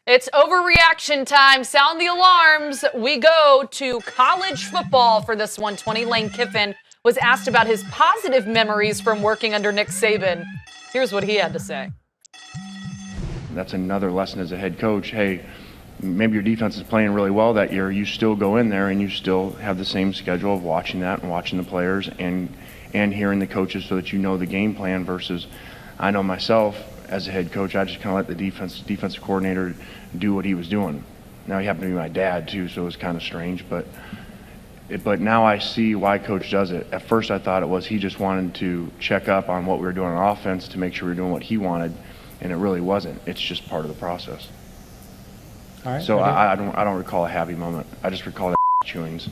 It's overreaction time. Sound the alarms. We go to college football for this one. 20 Lane Kiffin was asked about his positive memories from working under Nick Saban. Here's what he had to say. That's another lesson as a head coach. Hey, maybe your defense is playing really well that year. You still go in there and you still have the same schedule of watching that and watching the players and hearing the coaches so that you know the game plan versus I know myself as a head coach, I just kind of let the defensive coordinator do what he was doing. Now he happened to be my dad too, so it was kind of strange, but now I see why coach does it. At first I thought it was he just wanted to check up on what we were doing on offense to make sure we were doing what he wanted, and it really wasn't. It's just part of the process. All right, so I don't recall a happy moment. I just recall the chewings.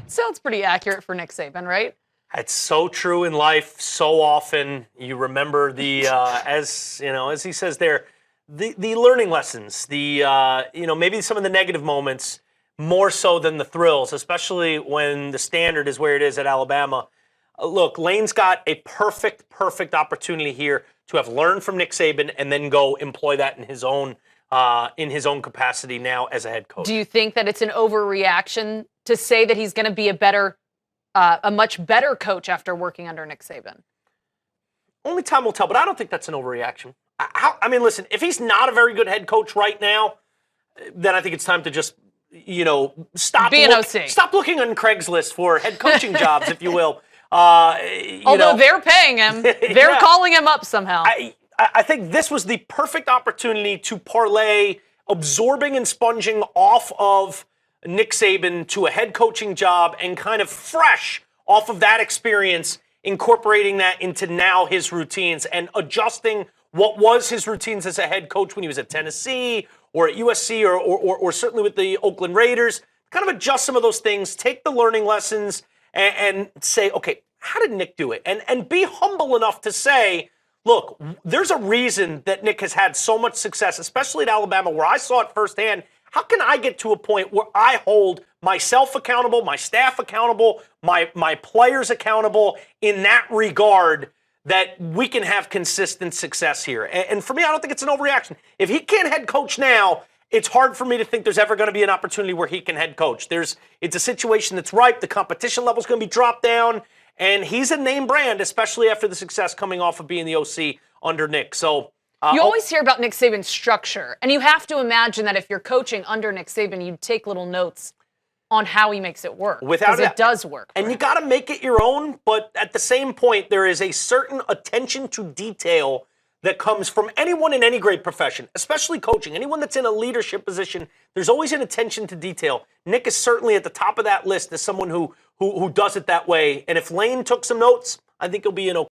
Sounds pretty accurate for Nick Saban, right? It's so true in life. So often you remember the, as he says there, the learning lessons, maybe some of the negative moments more so than the thrills, especially when the standard is where it is at Alabama. Look, Lane's got a perfect opportunity here to have learned from Nick Saban and then go employ that in his own capacity now as a head coach. Do you think that it's an overreaction to say that he's going to be a much better coach after working under Nick Saban? Only time will tell, but I don't think that's an overreaction. I mean, listen, if he's not a very good head coach right now, then I think it's time to just, stop looking on Craigslist for head coaching jobs, if you will. Although they're paying him, they're calling him up somehow. I think this was the perfect opportunity to parlay absorbing and sponging off of Nick Saban to a head coaching job and kind of fresh off of that experience, incorporating that into now his routines and adjusting what was his routines as a head coach when he was at Tennessee or at USC or certainly with the Oakland Raiders. Kind of adjust some of those things, take the learning lessons and say, okay, how did Nick do it? And be humble enough to say, look, there's a reason that Nick has had so much success, especially at Alabama, where I saw it firsthand. How can I get to a point where I hold myself accountable, my staff accountable, my players accountable in that regard that we can have consistent success here? And for me, I don't think it's an overreaction. If he can't head coach now, it's hard for me to think there's ever going to be an opportunity where he can head coach. It's a situation that's ripe. The competition level is going to be dropped down. And he's a name brand, especially after the success coming off of being the OC under Nick. So you always hear about Nick Saban's structure, and you have to imagine that if you're coaching under Nick Saban, you'd take little notes on how he makes it work. Because it does work. And you got to make it your own, but at the same point, there is a certain attention to detail that comes from anyone in any great profession, especially coaching. Anyone that's in a leadership position, there's always an attention to detail. Nick is certainly at the top of that list as someone who does it that way. And if Lane took some notes, I think he'll be in okay.